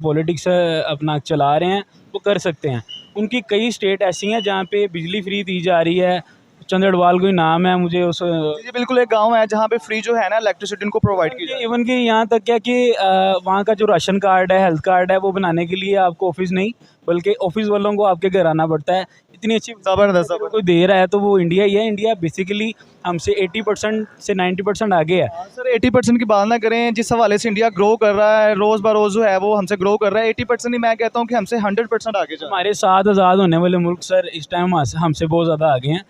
Politics अपना चला रहे हैं वो कर सकते हैं। उनकी कई स्टेट ऐसी हैं जहाँ पे बिजली फ्री दी जा रही है। चंद्रवाल कोई नाम है, मुझे उस जी बिल्कुल, एक गांव है जहाँ पे फ्री जो है ना इलेक्ट्रिसिटी उनको प्रोवाइड की जाए। इवन कि यहाँ तक क्या कि वहाँ का जो राशन कार्ड है, हेल्थ कार्ड है, वो बनाने के लिए आपको ऑफिस नहीं बल्कि ऑफिस वालों को आपके घर आना पड़ता है। इतनी अच्छी जबरदस्त अगर कोई दे रहा है तो वो इंडिया ही है। इंडिया बेसिकली हमसे 80% से 90% आगे है। सर 80% की बात ना करें, जिस हवाले से इंडिया ग्रो कर रहा है रोज बरोज जो है वो हमसे ग्रो कर रहा है, 80% ही मैं कहता हूँ कि हमसे 100% आगे जा रहा है। हमारे साथ आज़ाद होने वाले मुल्क सर इस टाइम हमसे बहुत ज़्यादा आगे हैं।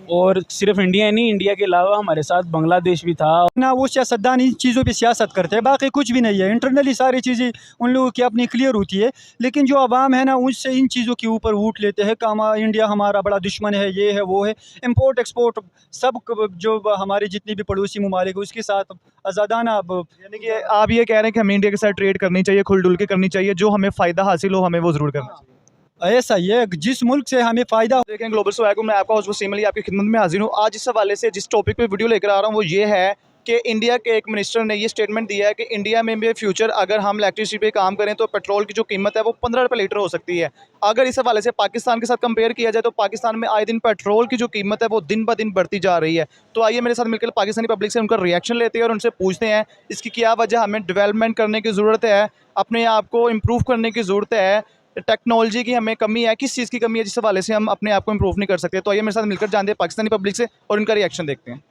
और सिर्फ इंडिया ही नहीं, इंडिया के अलावा हमारे साथ बांग्लादेश भी था। ना वो सियासतदान इन चीज़ों पे सियासत करते हैं, बाकी कुछ भी नहीं है। इंटरनली सारी चीज़ें उन लोगों की अपनी क्लियर होती है, लेकिन जो आवाम है ना उससे इन चीज़ों के ऊपर वोट लेते हैं कि इंडिया हमारा बड़ा दुश्मन है, ये है वो है। इम्पोर्ट एक्सपोर्ट सब जो हमारे जितनी भी पड़ोसी ममालिक है उसके साथ आज़ादाना अब यानी कि आप ये कह रहे हैं कि हमें इंडिया के साथ ट्रेड करनी चाहिए, खुल के करनी चाहिए, जो हमें फ़ायदा हासिल हो हमें वो ज़रूर करना चाहिए। ऐसा ही है, जिस मुल्क से हमें फ़ायदा। देखें ग्लोबल सोयाको, मैं आपका होस्ट वसीम अली आपकी खिदमत में हाजिर हूँ। आज इस हवाले से जिस टॉपिक पे वीडियो लेकर आ रहा हूँ वो ये है कि इंडिया के एक मिनिस्टर ने ये स्टेटमेंट दिया है कि इंडिया में भी फ्यूचर अगर हम इलेक्ट्रिसिटी पे काम करें तो पेट्रोल की जो कीमत है वो 15 रुपये लीटर हो सकती है। अगर इस हवाले से पाकिस्तान के साथ कंपेयर किया जाए तो पाकिस्तान में आए दिन पेट्रोल की जो कीमत है वो दिन ब दिन बढ़ती जा रही है। तो आइए मेरे साथ मिलकर पाकिस्तानी पब्लिक से उनका रिएक्शन लेते हैं और उनसे पूछते हैं इसकी क्या वजह, हमें डेवलपमेंट करने की ज़रूरत है, अपने आप को इम्प्रूव करने की ज़रूरत है, टेक्नोलॉजी की हमें कमी है, किस चीज़ की कमी है जिस हवाले से हम अपने आप को इम्प्रूव नहीं कर सकते। तो आइए मेरे साथ मिलकर जानते हैं पाकिस्तानी पब्लिक से और उनका रिएक्शन देखते हैं।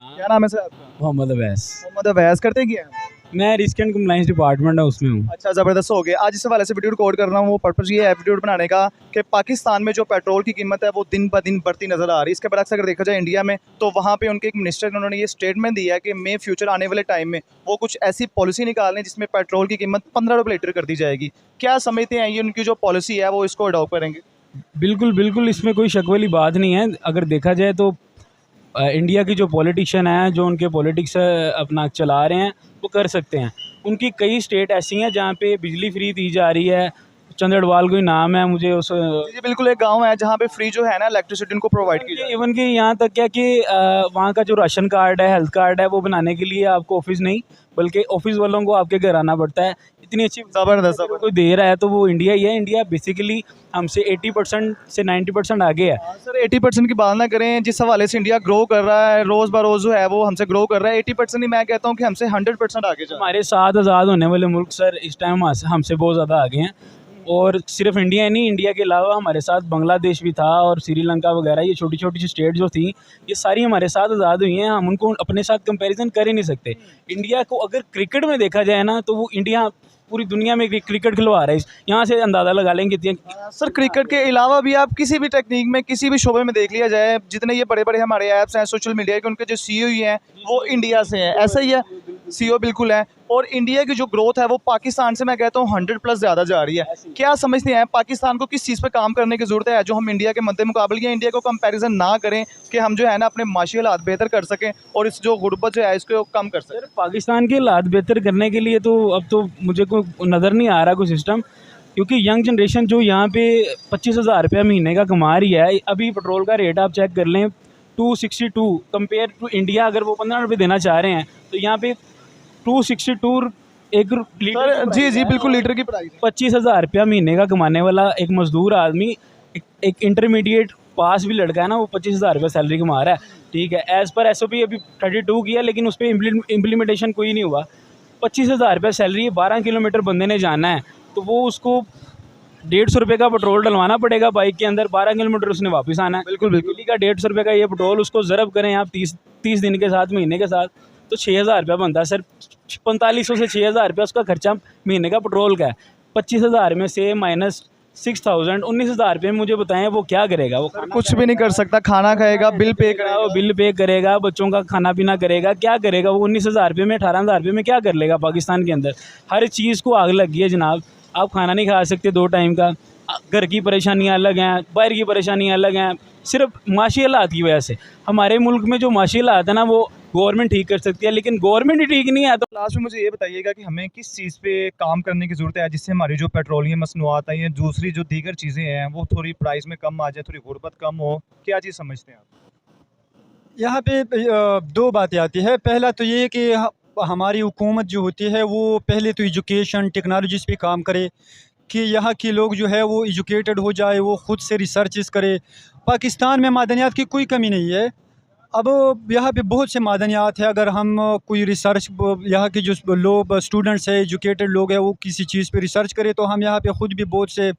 क्या नाम है सर आपका? मोहम्मद अवैस। मोहम्मद अवैस। करते क्या हैं? मैं रिस्क एंड कंप्लाइंस डिपार्टमेंट है उसमें हूँ। अच्छा, ज़बरदस्त हो गया। आज इस हवाले से वीडियो रिकॉर्ड कर रहा हूँ, वो पर्पज़ ये है वीडियो बनाने का कि पाकिस्तान में जो पेट्रोल की कीमत है वो दिन ब दिन बढ़ती नज़र आ रही है। इसके बरक्स अगर देखा जाए इंडिया में तो वहाँ पे उनके एक मिनिस्टर ने उन्होंने ये स्टेटमेंट दिया है कि मे फ्यूचर आने वाले टाइम में वो कुछ ऐसी पॉलिसी निकाल रहे हैं जिसमें पेट्रोल की कीमत 15 रुपये लीटर कर दी जाएगी। क्या समझते हैं ये उनकी जो पॉलिसी है वो इसको अडॉप्ट करेंगे? बिल्कुल बिल्कुल, इसमें कोई शक वाली बात नहीं है। अगर देखा जाए तो इंडिया की जो पॉलिटिशियन हैं, जो उनके पॉलिटिक्स अपना चला रहे हैं वो कर सकते हैं। उनकी कई स्टेट ऐसी हैं जहाँ पे बिजली फ्री दी जा रही है। चंद्रवाल कोई नाम है, मुझे उस जी बिल्कुल, एक गांव है जहाँ पे फ्री जो है ना इलेक्ट्रिसिटी उनको प्रोवाइड की जाए। इवन कि यहाँ तक क्या कि वहाँ का जो राशन कार्ड है, हेल्थ कार्ड है, वो बनाने के लिए आपको ऑफिस नहीं बल्कि ऑफिस वालों को आपके घर आना पड़ता है। इतनी अच्छी ज़बरदस्त। अगर कोई दे रहा है तो वो इंडिया ही है। इंडिया बेसिकली हमसे 80% से 90% आगे है। सर 80% की बात ना करें, जिस हवाले से इंडिया ग्रो कर रहा है रोज़ बरोज़ जो है वो हमसे ग्रो कर रहा है, 80% ही मैं कहता हूँ कि हमसे 100% आगे जा रहा है। हमारे साथ आज़ाद होने वाले मुल्क सर इस टाइम हमसे बहुत ज़्यादा आगे हैं। और सिर्फ इंडिया ही नहीं, इंडिया के अलावा हमारे साथ बांग्लादेश भी था और श्रीलंका वगैरह, ये छोटी छोटी सी स्टेट जो थी ये सारी हमारे साथ आज़ाद हुई हैं। हम उनको अपने साथ कंपैरिजन कर ही नहीं सकते। इंडिया को अगर क्रिकेट में देखा जाए ना तो वो इंडिया पूरी दुनिया में क्रिकेट खिलवा रहा है। यहाँ से अंदाज़ा लगा लेंगे कितनी। सर क्रिकेट के अलावा भी आप किसी भी टेक्निक में किसी भी शोबे में देख लिया जाए, जितने ये बड़े बड़े हमारे ऐप्स हैं सोशल मीडिया के, उनके जो सीईओ हैं वो इंडिया से हैं, ऐसा ही है। सीईओ बिल्कुल है। और इंडिया की जो ग्रोथ है वो पाकिस्तान से मैं कहता हूँ 100+ ज़्यादा जा रही है। क्या समझते हैं पाकिस्तान को किस चीज़ पे काम करने की ज़रूरत है जो हम इंडिया के मद्दे मुकाबले या इंडिया को कंपैरिजन ना करें कि हम जो है ना अपने माशी हालात बेहतर कर सकें और इस जो गुर्बत जो है इसको कम कर सकें? सर पाकिस्तान के हालात बेहतर करने के लिए तो अब तो मुझे कोई नज़र नहीं आ रहा कोई सिस्टम, क्योंकि यंग जनरेशन जो यहाँ पे 25,000 रुपया महीने का कमा रही है। अभी पेट्रोल का रेट आप चेक कर लें 262 कंपेयर टू इंडिया। अगर वो 15 रुपये देना चाह रहे हैं तो यहाँ पे 262 एक लीटर। जी जी बिल्कुल, लीटर की प्राइस 25,000 रुपया महीने का कमाने वाला एक मजदूर आदमी, एक इंटरमीडिएट पास भी लड़का है ना, वो 25,000 रुपये सैलरी कमा रहा है। ठीक है, एज़ पर एसओपी अभी 32 किया लेकिन उस पर इम्प्लीमेंटेशन कोई नहीं हुआ। 25,000 रुपये सैलरी, 12 किलोमीटर बंदे ने जाना है तो वो उसको 150 रुपये का पेट्रोल डलवाना पड़ेगा बाइक के अंदर। 12 किलोमीटर उसने वापस आना है। बिल्कुल बिल्कुल। दिल्ली का 150 रुपये का ये पेट्रोल, उसको ज़रब करें आप 30 दिन के साथ, महीने के साथ, तो 6,000 रुपया बनता है सर। 4500 से 6,000 रुपया उसका खर्चा महीने का पेट्रोल का है। 25,000 में से माइनस 6,000, 19,000 रुपये मुझे बताएं वो क्या करेगा? वो कुछ भी नहीं कर सकता, खाना खाएगा, बिल पे करेगा, वो बिल पे करेगा, बच्चों का खाना पीना करेगा, क्या करेगा वो? 19,000 रुपये में, 18,000 रुपये में क्या कर लेगा? पाकिस्तान के अंदर हर चीज़ को आग लगी है जनाब। आप खाना नहीं खा सकते 2 टाइम का, घर की परेशानियां अलग हैं, बाहर की परेशानियां अलग हैं, सिर्फ माशी हालात की वजह से। हमारे मुल्क में जो माशी हालात है ना वो गवर्नमेंट ठीक कर सकती है, लेकिन गवर्नमेंट ही ठीक नहीं है। तो लास्ट में मुझे ये बताइएगा कि हमें किस चीज़ पे काम करने की ज़रूरत है जिससे हमारी जो पेट्रोलियम मसनूआत हैं या दूसरी जो दीगर चीज़ें हैं वो थोड़ी प्राइस में कम आ जाए, थोड़ी गुर्बत कम हो? क्या चीज़ समझते हैं आप? यहाँ पे दो बातें आती है। पहला तो ये कि हमारी हुकूमत जो होती है वो पहले तो एजुकेशन टेक्नोलॉजीज़ पे काम करे कि यहाँ के लोग जो है वो एजुकेटेड हो जाए, वो ख़ुद से रिसर्चेस करे। पाकिस्तान में मादनियात की कोई कमी नहीं है। अब यहाँ पे बहुत से मादनियात है, अगर हम कोई रिसर्च यहाँ के जो लोग स्टूडेंट्स हैं, एजुकेटेड लोग हैं, वो किसी चीज़ पे रिसर्च करें तो हम यहाँ पे ख़ुद भी बहुत से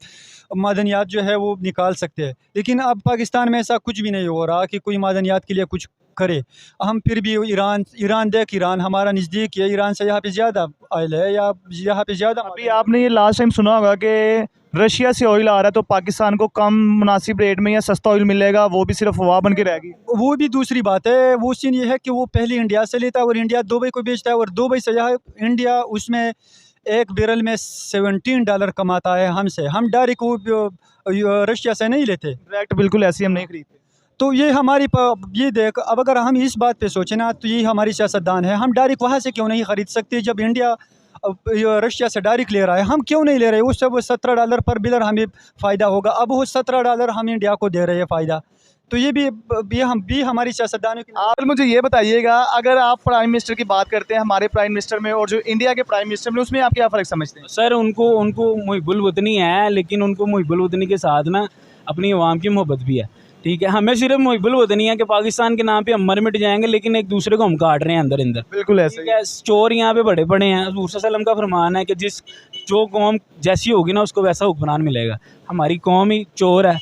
मादनियात जो है वो निकाल सकते हैं। लेकिन अब पाकिस्तान में ऐसा कुछ भी नहीं हो रहा कि कोई मादनियात के लिए कुछ करे। हम फिर भी ईरान हमारा नज़दीक है, ईरान से यहाँ पे ज़्यादा ऑयल है या यहाँ पे ज़्यादा। अभी आपने ये लास्ट टाइम सुना होगा कि रशिया से ऑयल आ रहा है तो पाकिस्तान को कम मुनासिब रेट में या सस्ता ऑयल मिलेगा, वो भी सिर्फ अफवाह बन के रहेगी। वो भी दूसरी बात है। वो सीन ये है कि वो पहले इंडिया से लेता है और इंडिया दुबई को बेचता है, और दुबई से यहाँ इंडिया उसमें एक बैरल में $17 कमाता है हमसे। हम डायरेक्ट वो रशिया से नहीं लेते, डायरेक्ट बिल्कुल ऐसे हम नहीं खरीदते। तो ये ये देख, अब अगर हम इस बात पे सोचें ना तो ये हमारी सियासतदान है। हम डायरेक्ट वहाँ से क्यों नहीं ख़रीद सकते? जब इंडिया रशिया से डायरेक्ट ले रहा है, हम क्यों नहीं ले रहे? उससे वो $17 पर बिलर हमें फ़ायदा होगा। अब वो $17 हम इंडिया को दे रहे हैं फ़ायदा, तो ये भी हमारी सियासतदानों की। आप मुझे ये बताइएगा, अगर आप प्राइम मिनिस्टर की बात करते हैं, हमारे प्राइम मिनिस्टर में और जो इंडिया के प्राइम मिनिस्टर में, उसमें आप क्या फ़र्क समझते हैं? सर उनको मुहिबुल वतनी है, लेकिन उनको मुहिबुल वतनी के साथ ना अपनी आवाम की मोहब्बत भी है। ठीक है, हमें सिर्फ मुहिबुल वतनी है कि पाकिस्तान के नाम पे हम मर मिट जाएंगे, लेकिन एक दूसरे को हम काट रहे हैं अंदर अंदर। बिल्कुल ऐसे ठीक है, चोर यहाँ पे बड़े बड़े हैं। हज़ूर सल्लल्लाहु अलैहि वसल्लम का फरमान है कि जो कौम जैसी होगी ना उसको वैसा हुक्मरान मिलेगा। हमारी कौम ही चोर है,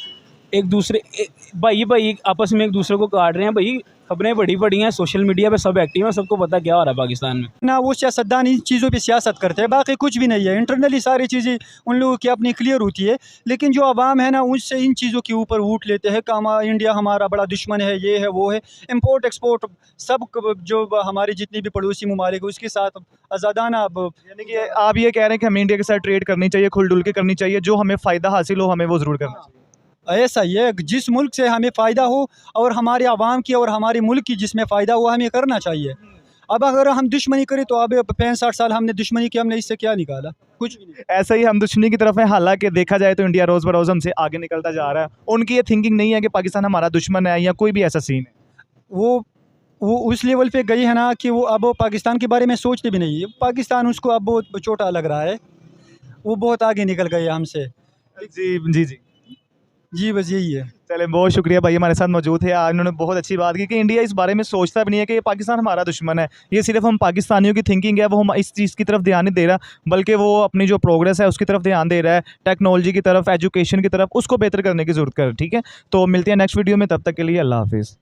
भाई आपस में एक दूसरे को काट रहे हैं। भाई खबरें बड़ी हैं, सोशल मीडिया पे सब एक्टिव हैं, सबको पता क्या हो रहा है पाकिस्तान में ना। वो सियासतदान इन चीज़ों पे सियासत करते हैं, बाकी कुछ भी नहीं है। इंटरनली सारी चीज़ें उन लोगों की अपनी क्लियर होती है, लेकिन जो आवाम है ना उनसे इन चीज़ों के ऊपर वोट लेते हैं कि इंडिया हमारा बड़ा दुश्मन है, ये है वो है। इम्पोर्ट एक्सपोर्ट सब जो हमारे जितनी भी पड़ोसी ममालिक है उसके साथ आज़ादाना। यानी कि आप ये कह रहे हैं कि हमें इंडिया के साथ ट्रेड करनी चाहिए, खुल-डुल के करनी चाहिए, जो हमें फ़ायदा हासिल हो हमें वो ज़रूर करना चाहिए। ऐसा ही है, जिस मुल्क से हमें फ़ायदा हो और हमारे आवाम की और हमारे मुल्क की जिसमें फ़ायदा हो हमें करना चाहिए। अब अगर हम दुश्मनी करें तो अब 65 साल हमने दुश्मनी की, हमने इससे क्या निकाला? कुछ भी नहीं। ऐसा ही हम दुश्मनी की तरफ है, हालांकि देखा जाए तो इंडिया रोज़ बरोज़ हमसे आगे निकलता जा रहा है। उनकी ये थिंकिंग नहीं है कि पाकिस्तान हमारा दुश्मन है या कोई भी ऐसा सीन है। वो उस लेवल पे गई है ना कि वो अब पाकिस्तान के बारे में सोचते भी नहीं है। पाकिस्तान उसको अब बहुत छोटा लग रहा है, वो बहुत आगे निकल गए हमसे। जी। जी बस यही है। चले, बहुत शुक्रिया भाई हमारे साथ मौजूद है। आज उन्होंने बहुत अच्छी बात की कि इंडिया इस बारे में सोचता भी नहीं है कि पाकिस्तान हमारा दुश्मन है। ये सिर्फ हम पाकिस्तानियों की थिंकिंग है, वो हम इस चीज़ की तरफ ध्यान नहीं दे रहा, बल्कि वो अपनी जो प्रोग्रेस है उसकी तरफ ध्यान दे रहा है, टेक्नोलॉजी की तरफ, एजुकेशन की तरफ, उसको बेहतर करने की ज़रूरत है। ठीक है, तो मिलते हैं नेक्स्ट वीडियो में, तब तक के लिए अल्लाह हाफिज़।